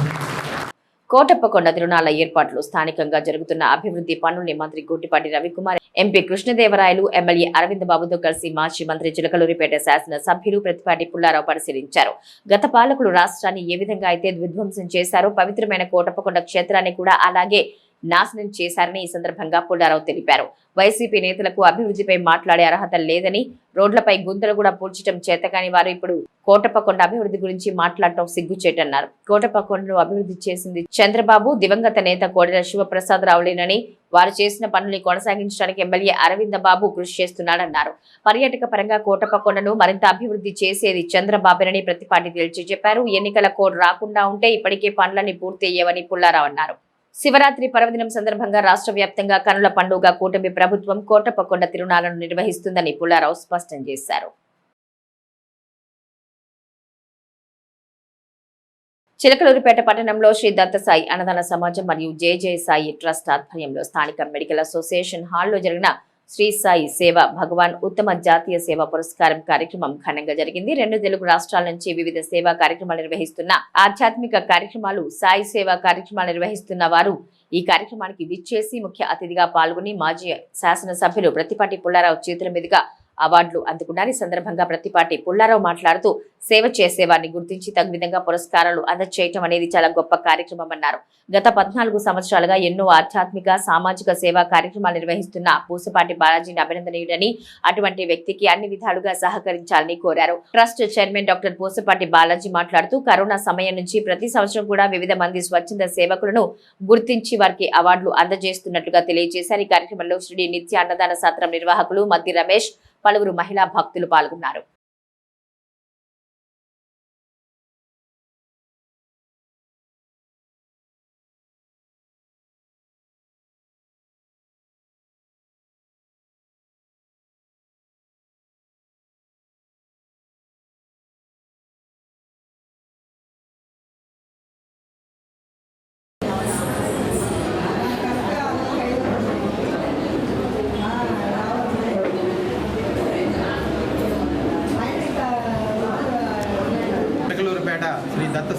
కోటప్పకొండ తిరునాళ్ల ఏర్పాట్లు, స్థానికంగా జరుగుతున్న అభివృద్ధి పనుల్ని మంత్రి గొట్టిపాటి రవికుమార్, ఎంపీ కృష్ణదేవరాయలు, ఎమ్మెల్యే అరవింద్ బాబుతో కలిసి మాజీ మంత్రి చిలకలూరిపేట శాసన సభ్యులు ప్రతిపాటి పుల్లారావు పరిశీలించారు. గత పాలకులు రాష్ట్రాన్ని ఏ విధంగా అయితే విధ్వంసం చేశారో పవిత్రమైన కోటప్పకొండ క్షేత్రాన్ని కూడా అలాగే నాశనం చేశారని ఈ సందర్భంగా పుల్లారావు తెలిపారు. వైసీపీ నేతలకు అభివృద్ధిపై మాట్లాడే అర్హత లేదని, రోడ్లపై గుంతలు కూడా పూడ్చడం చేతకాని వారు ఇప్పుడు కోటప్పకొండ అభివృద్ధి గురించి మాట్లాడటం సిగ్గుచేటన్నారు. కోటప్పకొండను అభివృద్ధి చేసింది చంద్రబాబు, దివంగత నేత కోడెల శివప్రసాద్ రావులేనని, వారు చేసిన పనుల్ని కొనసాగించడానికి ఎమ్మెల్యే అరవింద బాబు కృషి చేస్తున్నాడన్నారు. పర్యాటక పరంగా కోటప్పకొండను మరింత అభివృద్ధి చేసేది చంద్రబాబునని ప్రతిపాటి తేల్చి చెప్పారు. ఎన్నికల కోడ్ రాకుండా ఉంటే ఇప్పటికే పనులన్నీ పూర్తి అయ్యేవని పుల్లారావు అన్నారు. శివరాత్రి పర్వదినం సందర్భంగా రాష్ట్ర వ్యాప్తంగా కనుల పండుగ కూటమి ప్రభుత్వం కోటప్పకొండ తిరునాళ్లను నిర్వహిస్తుందని పుల్లారావు స్పష్టం చేశారు. చిలకలూరిపేట పట్టణంలో శ్రీ దత్తసాయి అన్నదాన సమాజం మరియు జయ సాయి ట్రస్ట్ ఆధ్వర్యంలో స్థానిక మెడికల్ అసోసియేషన్ హాల్లో జరిగిన శ్రీ సాయి సేవ భగవాన్ ఉత్తమ జాతీయ సేవా పురస్కారం కార్యక్రమం ఘనంగా జరిగింది. 2 తెలుగు రాష్ట్రాల నుంచి వివిధ సేవా కార్యక్రమాలు నిర్వహిస్తున్న ఆధ్యాత్మిక కార్యక్రమాలు, సాయి సేవా కార్యక్రమాలు నిర్వహిస్తున్న వారు ఈ కార్యక్రమానికి విచ్చేసి ముఖ్య అతిథిగా పాల్గొని మాజీ శాసనసభ్యులు ప్రతిపాటి పుల్లారావు చేతుల మీదుగా అవార్డులు అందుకున్నారు. ఈ సందర్భంగా ప్రతిపాటి పుల్లారావు మాట్లాడుతూ సేవ చేసేవారిని గుర్తించి తగు విధంగా పురస్కారాలు అందజేయటం అనేది చాలా గొప్ప కార్యక్రమం అన్నారు. గత 14 సంవత్సరాలుగా ఎన్నో ఆధ్యాత్మిక సామాజిక సేవా కార్యక్రమాలు నిర్వహిస్తున్న పూసపాటి బాలాజీని అభినందనీయుడని, అటువంటి వ్యక్తికి అన్ని విధాలుగా సహకరించాలని కోరారు. Trust chairman doctor Pusapati Balaji మాట్లాడుతూ కరోనా సమయం నుంచి ప్రతి సంవత్సరం కూడా వివిధ మంది స్వచ్ఛంద సేవకులను గుర్తించి వారికి అవార్డులు అందజేస్తున్నట్లుగా తెలియజేశారు. ఈ కార్యక్రమంలో శ్రీ నిత్య అన్నదాన సత్రం నిర్వాహకులు మద్ది రమేష్, పలువురు మహిళా భక్తులు పాల్గొన్నారు.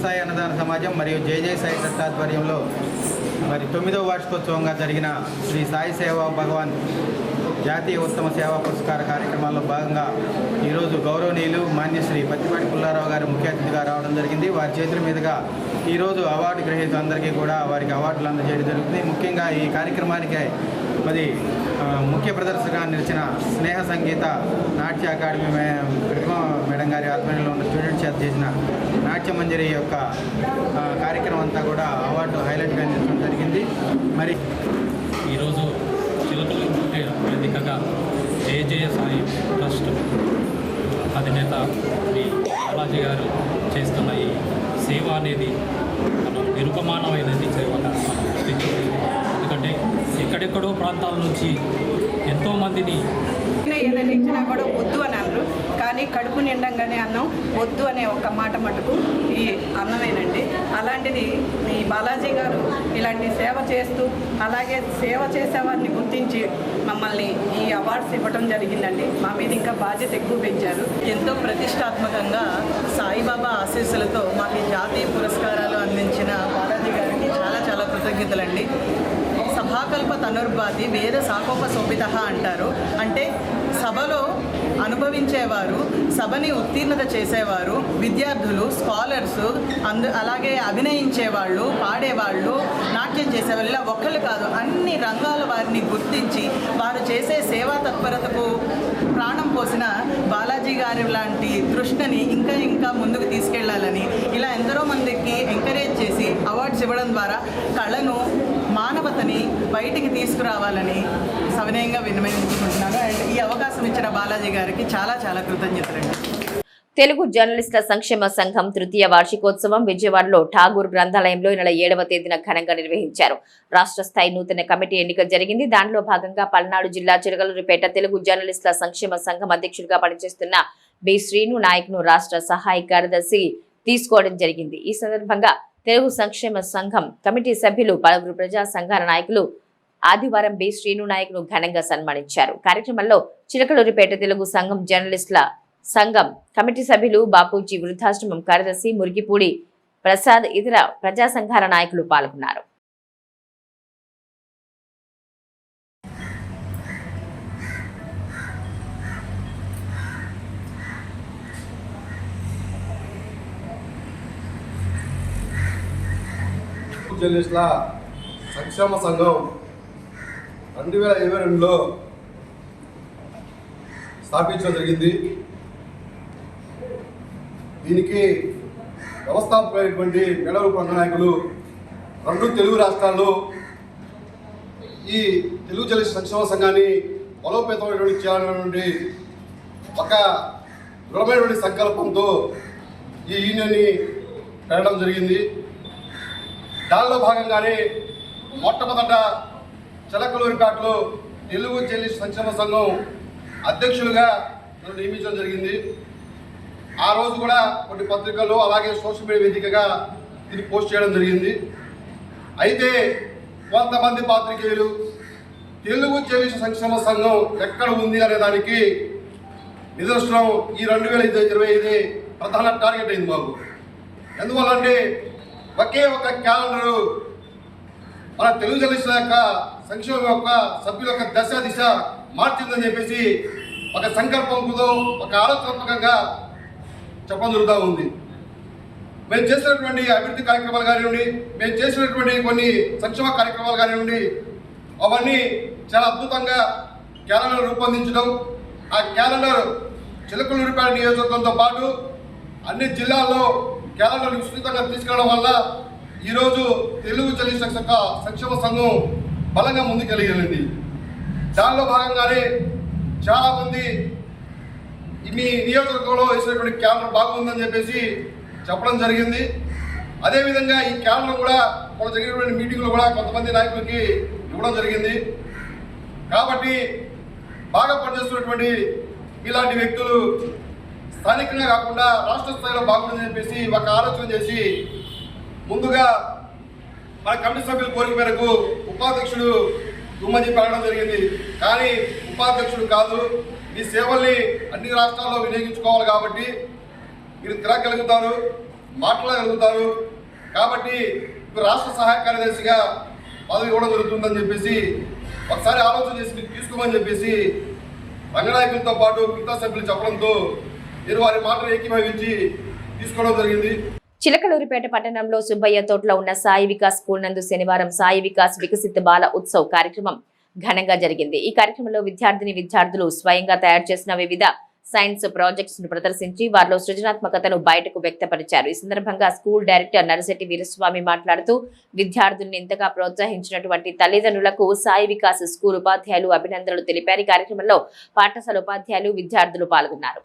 సాయి అన్నదాన సమాజం మరియు జై సాయి ట్రస్ట్ ఆధ్వర్యంలో మరి 9వ వార్షికోత్సవంగా జరిగిన శ్రీ సాయి సేవా భగవాన్ జాతీయ ఉత్తమ సేవా పురస్కార కార్యక్రమాల్లో భాగంగా ఈరోజు గౌరవనీయులు మాన్యశ్రీ పత్తిపాటి పుల్లారావు గారు ముఖ్య అతిథిగా రావడం జరిగింది. వారి చేతుల మీదుగా ఈరోజు అవార్డు గ్రహీతలందరికీ కూడా వారికి అవార్డులు అందజేయడం జరుగుతుంది. ముఖ్యంగా ఈ కార్యక్రమానికి మరి ముఖ్య ప్రదర్శనగా నిలిచిన స్నేహ సంగీత నాట్య అకాడమీ మేడం గారి ఆధ్వర్యంలో ఉన్న స్టూడెంట్స్ చేత చేసిన నాట్యమంజరి యొక్క కార్యక్రమం అంతా కూడా అవార్డు హైలైట్గా నిలచడం జరిగింది. మరి ఈరోజు చిలుకలు వేదికగా జై సాయి ట్రస్ట్ అధినేత శ్రీ బాలాజీ గారు చేస్తున్న ఈ సేవ అనేది మనం నిరుపమానమైనది సేవగా మనం గుర్తించాలి. ఎందుకంటే ఎక్కడెక్కడో ప్రాంతాల నుంచి ఎంతోమందిని ఏదైనా ఇచ్చినా కూడా వద్దు అని అన్నారు, కానీ కడుపు నిండంగానే అన్నం వద్దు అనే ఒక మాట మటుకు ఈ అన్నమేనండి. అలాంటిది ఈ బాలాజీ గారు ఇలాంటి సేవ చేస్తూ అలాగే సేవ చేసేవారిని గుర్తించి మమ్మల్ని ఈ అవార్డ్స్ ఇవ్వడం జరిగిందండి. మా మీద ఇంకా బాధ్యత ఎక్కువ పెంచారు. ఎంతో ప్రతిష్టాత్మకంగా సాయిబాబా ఆశీస్సులతో మాకు జాతీయ పురస్కారాలు అందించిన బాలాజీ గారికి చాలా చాలా కృతజ్ఞతలండి. సభాకల్ప తనుర్బాది వేద సాకోప శోభిత అంటారు. అంటే సభలో అనుభవించేవారు, సభని ఉత్తీర్ణత చేసేవారు, విద్యార్థులు, స్కాలర్స్, అలాగే అభినయించేవాళ్ళు, పాడేవాళ్ళు, నాట్యం చేసేవాళ్ళు, ఇలా ఒక్కళ్ళు కాదు అన్ని రంగాల వారిని గుర్తించి వారు చేసే సేవా తత్పరతకు ప్రాణం పోసిన బాలాజీ గారి లాంటి తృష్ణని ఇంకా ఇంకా ముందుకు తీసుకెళ్లాలని ఇలా ఎందరో మందికి ఎంకరేజ్ చేసి అవార్డ్స్ ఇవ్వడం ద్వారా కళను, మానవతని బయటికి తీసుకురావాలని సవినయంగా విన్నవించుకుంటున్నాను. అండ్ ఈ అవకాశం ఇచ్చిన బాలాజీ గారికి చాలా చాలా కృతజ్ఞతలండి. తెలుగు జర్నలిస్టుల సంక్షేమ సంఘం తృతీయ వార్షికోత్సవం విజయవాడలో ఠాగూర్ గ్రంథాలయంలో ఈ నెల 7వ తేదీన ఘనంగా నిర్వహించారు. రాష్ట్ర స్థాయి నూతన కమిటీ ఎన్నిక జరిగింది. దానిలో భాగంగా పల్నాడు జిల్లా చిలకలూరిపేట తెలుగు జర్నలిస్టుల సంక్షేమ సంఘం అధ్యక్షుడిగా పనిచేస్తున్న బి శ్రీను నాయక్ను రాష్ట్ర సహాయ కార్యదర్శి తీసుకోవడం జరిగింది. ఈ సందర్భంగా తెలుగు సంక్షేమ సంఘం కమిటీ సభ్యులు, పలువురు ప్రజా సంఘాల నాయకులు ఆదివారం బి శ్రీను నాయక్ను ఘనంగా సన్మానించారు. కార్యక్రమంలో చిలకలూరిపేట తెలుగు సంఘం జర్నలిస్టుల సంఘం కమిటీ సభ్యులు, బాపూజీ వృద్ధాశ్రమం కార్యదర్శి మురిగిపూడి ప్రసాద్, ఇతర ప్రజా సంఘాల నాయకులు పాల్గొన్నారు. జర్నలిస్టుల సంక్షేమ సంఘం 2022లో స్థాపించడం జరిగింది. దీనికి వ్యవస్థాపకులైనటువంటి మేడవరపు రంగనాయకులు 2 తెలుగు రాష్ట్రాల్లో ఈ తెలుగు జర్నలిస్ట్ సంక్షేమ సంఘాన్ని బలోపేతమైనటువంటి చేయాలనేటువంటి ఒక దృఢమైనటువంటి సంకల్పంతో ఈ యూనియన్ని పెట్టడం జరిగింది. దానిలో భాగంగానే మొట్టమొదట చిలకలూరిపేటలో తెలుగు జర్నలిస్ట్ సంక్షేమ సంఘం అధ్యక్షులుగా నన్ను నియమించడం జరిగింది. ఆ రోజు కూడా కొన్ని పత్రికల్లో అలాగే సోషల్ మీడియా వేదికగా దీన్ని పోస్ట్ చేయడం జరిగింది. అయితే కొంతమంది పాత్రికేయులు తెలుగు జర్నలిస్ట్ సంక్షేమ సంఘం ఎక్కడ ఉంది అనే దానికి నిదర్శనం ఈ 2025 ప్రధాన టార్గెట్ అయింది మాకు. ఎందువల్లంటే ఒకే ఒక క్యాలెండరు మన తెలుగు జర్నలిస్టుల యొక్క సంక్షేమం యొక్క సభ్యుల యొక్క దిశ మార్చిందని చెప్పేసి ఒక సంకల్పంతో, ఒక ఆలోచనాత్మకంగా చెప్పడం జరుగుతూ ఉంది. మేము చేసినటువంటి అభివృద్ధి కార్యక్రమాలు కానివ్వండి, మేము చేసినటువంటి కొన్ని సంక్షేమ కార్యక్రమాలు కానివ్వండి, అవన్నీ చాలా అద్భుతంగా క్యాలెండర్ రూపొందించడం, ఆ క్యాలెండర్ చిలకలూరిపేట నియోజకవర్గంతో పాటు అన్ని జిల్లాల్లో క్యాలెండర్ విస్తృతంగా తీసుకెళ్లడం వల్ల ఈరోజు తెలుగు జర్నలిస్ట్ సంక్షేమ సంఘం బలంగా ముందుకెళ్ళింది. దానిలో భాగంగానే చాలామంది మీ నియోజకవర్గంలో వేసినటువంటి క్యాలెండర్ బాగుందని చెప్పేసి చెప్పడం జరిగింది. అదేవిధంగా ఈ క్యాలెండర్ కూడా మన జరిగినటువంటి మీటింగ్లో కూడా కొంతమంది నాయకులకి ఇవ్వడం జరిగింది. కాబట్టి బాగా పనిచేస్తున్నటువంటి ఇలాంటి వ్యక్తులు స్థానికంగా కాకుండా రాష్ట్ర స్థాయిలో బాగుందని చెప్పేసి ఒక ఆలోచన చేసి ముందుగా మన కమిటీ సభ్యుల కోరిక మేరకు ఉపాధ్యక్షుడు దుమ్మని పెరగడం జరిగింది. కానీ ఉపాధ్యక్షుడు కాదు, మీ సేవల్ని అన్ని రాష్ట్రాల్లో వినియోగించుకోవాలి కాబట్టి మీరు తిరగలుగుతారు, మాట్లాడగలుగుతారు. కాబట్టి రాష్ట్ర సహాయ కార్యదర్శిగా పదవి ఇవ్వడం జరుగుతుందని చెప్పేసి ఒకసారి ఆలోచన చేసి తీసుకోమని చెప్పేసి రంగనాయకులతో పాటు మిగతా సభ్యులు చెప్పడంతో నేను వారి మాటలు ఏకీభవించి తీసుకోవడం జరిగింది. చిలకలూరిపేట పట్టణంలో సుబ్బయ్య తోటలో ఉన్న సాయి వికాస్ స్కూల్ నందు శనివారం సాయి వికాస్ వికసిత్ బాల ఉత్సవ్ కార్యక్రమం ఘనంగా జరిగింది. ఈ కార్యక్రమంలో విద్యార్థులు స్వయంగా తయారు చేసిన వివిధ సైన్స్ ప్రాజెక్ట్స్ ను ప్రదర్శించి వారిలో సృజనాత్మకతను బయటకు వ్యక్తపరిచారు. ఈ సందర్భంగా స్కూల్ డైరెక్టర్ నరశెట్టి వీరస్వామి మాట్లాడుతూ విద్యార్థుల్ని ఇంతగా ప్రోత్సహించినటువంటి తల్లిదండ్రులకు సాయి వికాస్ స్కూల్ ఉపాధ్యాయులు అభినందనలు తెలిపారు. ఈ కార్యక్రమంలో పాఠశాల ఉపాధ్యాయులు విద్యార్థులు పాల్గొన్నారు.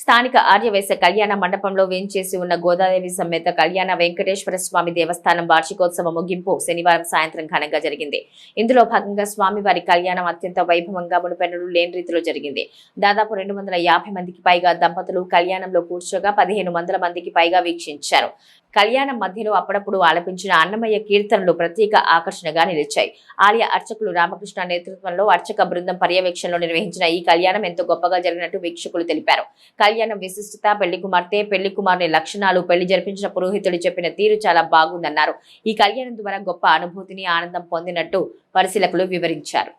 స్థానిక ఆర్యవైశ్య కళ్యాణ మండపంలో వేంచేసి ఉన్న గోదాదేవి సమేత కళ్యాణ వెంకటేశ్వర స్వామి దేవస్థానం వార్షికోత్సవ ముగింపు శనివారం సాయంత్రం ఘనంగా జరిగింది. ఇందులో భాగంగా స్వామివారి కళ్యాణం అత్యంత వైభవంగా మునుపెన్నడూ లేని రీతిలో జరిగింది. దాదాపు 250 మందికి పైగా దంపతులు కళ్యాణంలో కూర్చోగా 1500 మందికి పైగా వీక్షించారు. కళ్యాణం మధ్యలో అప్పుడప్పుడు ఆలపించిన అన్నమయ్య కీర్తనలు ప్రత్యేక ఆకర్షణగా నిలిచాయి. ఆలయ అర్చకులు రామకృష్ణ నేతృత్వంలో అర్చక బృందం పర్యవేక్షణలో నిర్వహించిన ఈ కళ్యాణం ఎంతో గొప్పగా జరిగినట్టు వీక్షకులు తెలిపారు. కళ్యాణం విశిష్టత, పెళ్లి కుమార్తె, పెళ్లి కుమారుని లక్షణాలు, పెళ్లి జరిపించిన పురోహితుడు చెప్పిన తీరు చాలా బాగుందన్నారు. ఈ కళ్యాణం ద్వారా గొప్ప అనుభూతిని, ఆనందం పొందినట్టు పరిశీలకులు వివరించారు.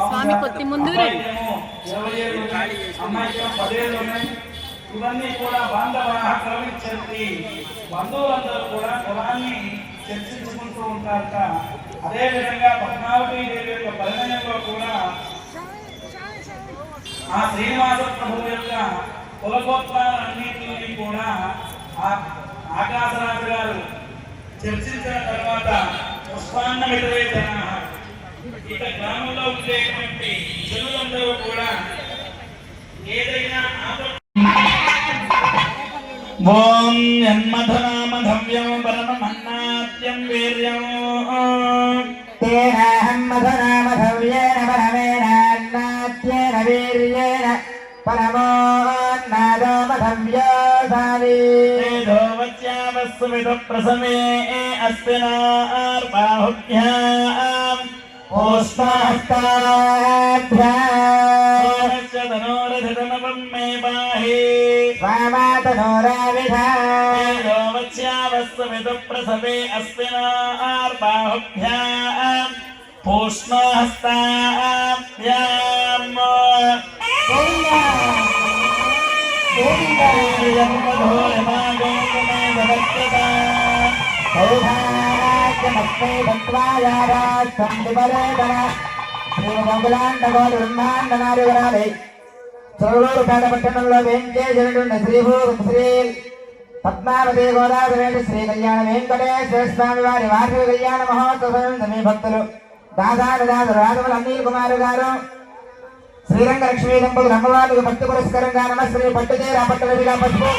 స్వామి కొద్ది ముందు 20 ఏళ్ళు అమ్మాయికి 10 ఏళ్ళు ఉన్నాయి. ఇవన్నీ కూడా బాంధవ ప్రవహించండి. బంధువులందరూ కూడా కులాన్ని చర్చించుకుంటూ ఉంటారట. అదేవిధంగా పద్మావతి దేవి యొక్క పరిణయంలో కూడా ఆ శ్రీనివాస ప్రభు యొక్క కులగోత్రాలన్నింటినీ కూడా ఆ ఆకాశరాజు గారు చర్చించిన తర్వాత పుష్పాన్న విధవేతన ఇక గ్రామంలో ఉండేటువంటి జనులందరూ కూడా ఏదైనా ఓం యన్మధనామధవ్యం పరమమన్నాద్యం వీర్యం తేనాహం మధనామధవ్యేన పరమేనాన్నాద్యేన వీర్యేన పరమోన్నాదో మధవ్యోధాని వేదోవచ్యావస్సుమిద ప్రసమే అస్తినార్బాహుభ్యాం ఓష్మాస్తాభ్యాం మే బాహి స్వామాతనోరావిధావచ్యావస్సుమిద ప్రసవే అస్తినార్బాహుభ్యాం పూష్ణహస్తాభ్యాం చెరువులూరుపేట పట్టణంలో వెంకటేశ్వరుడు శ్రీ పద్మావతి గోదావరి శ్రీ కళ్యాణ వెంకటేశ్వర స్వామి వారి వార్షిక కళ్యాణ మహోత్సవం సమీ భక్తులు దాదాపు రాజములు అనిల్ కుమార్ గారు శ్రీరంగ లక్ష్మీ దంపతులు అమ్మవారికి భక్తి పురస్కారంగా నమస్కరి పట్టుదేరా పట్టుదడిగా పట్టుకో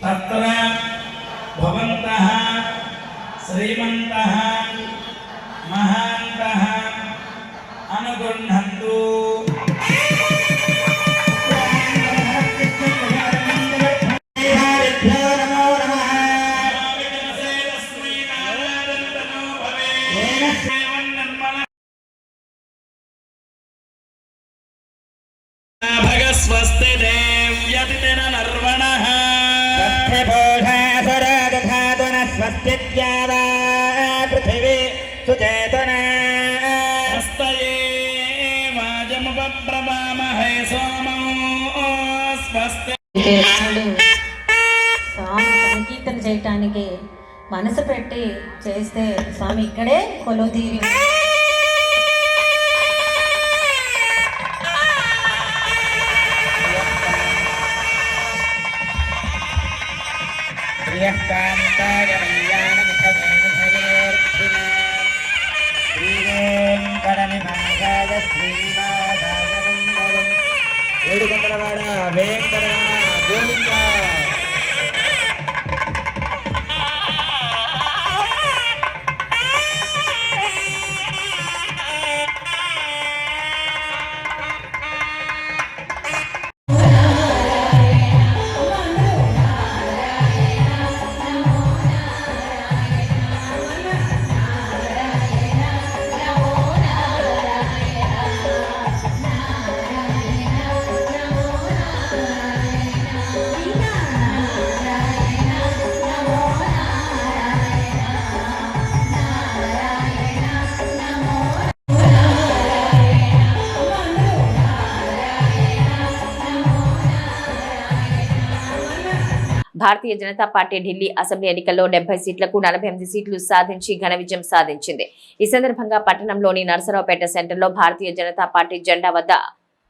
తత్ర భవంతః శ్రీమంతః మహాంతః అనుగృహంతు భగస్వస్తి దేవ్యతిన నర్వణః పృథివీ సుచేతన స్వస్తయే వాజముపబ్రవామహే సోమం స్వస్తి. స్వామి సంకీర్తన చేయటానికి మనసు పెట్టి చేస్తే స్వామి ఇక్కడే కొలువుదీరి ఏడుకొండలవాడ వెంకటరమణ గోవింద. భారతీయ జనతా పార్టీ ఢిల్లీ అసెంబ్లీ ఎన్నికల్లో 70 సీట్లకు 48 సీట్లు సాధించి ఘన విజయం సాధించింది. ఈ సందర్భంగా పట్టణంలోని నరసరావుపేట సెంటర్లో భారతీయ జనతా పార్టీ జెండా వద్ద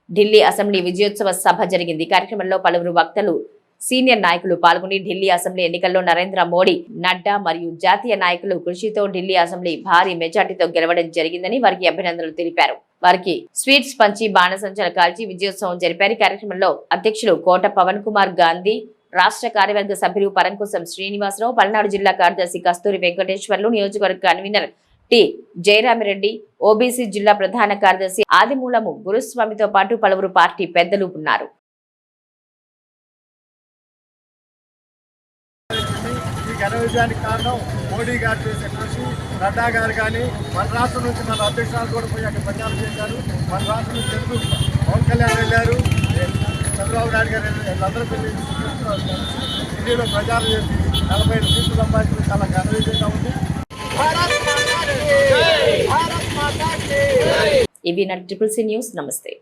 ఢిల్లీ అసెంబ్లీ విజయోత్సవ సభ జరిగింది. కార్యక్రమంలో పలువురు వక్తలు, సీనియర్ నాయకులు పాల్గొని ఢిల్లీ అసెంబ్లీ ఎన్నికల్లో నరేంద్ర మోడీ, నడ్డా మరియు జాతీయ నాయకులు కృషితో ఢిల్లీ అసెంబ్లీ భారీ మెజార్టీతో గెలవడం జరిగిందని వారికి అభినందనలు తెలిపారు. వారికి స్వీట్స్ పంచి బాణసంచలు కాల్చి విజయోత్సవం జరిపారు. కార్యక్రమంలో అధ్యక్షులు కోట పవన్ కుమార్ గాంధీ, రాష్ట్ర కార్యవర్గ సభ్యులు పరంకుశం శ్రీనివాసరావు, పల్నాడు జిల్లా కార్యదర్శి కస్తూరి వెంకటేశ్వర్లు, నియోజకవర్గ కన్వీనర్ టి జయరామిరెడ్డి, ఓబీసీ జిల్లా ప్రధాన కార్యదర్శి ఆదిమూలము గురుస్వామితో పాటు పలువురు పార్టీ పెద్దలు ఉన్నారు. ఘన విజయానికి కారణం మోడీ గారు చేసే కృషి. నడ్డా గారు కానీ మన రాష్ట్రం నుంచి మన అధ్యక్షులు కూడా పోయి అక్కడ ప్రచారం చేశారు. మన రాష్ట్రం నుంచి తెలుగు పవన్ కళ్యాణ్ వెళ్ళారు, చంద్రబాబు నాయుడు గారు వీళ్ళందరూ ఢిల్లీలో ప్రచారం చేసి 45 సీట్లు సంపాదించడం చాలా ఘన విజయంగా ఉంది. ఇవి నా ట్రిపుల్ సి న్యూస్. నమస్తే.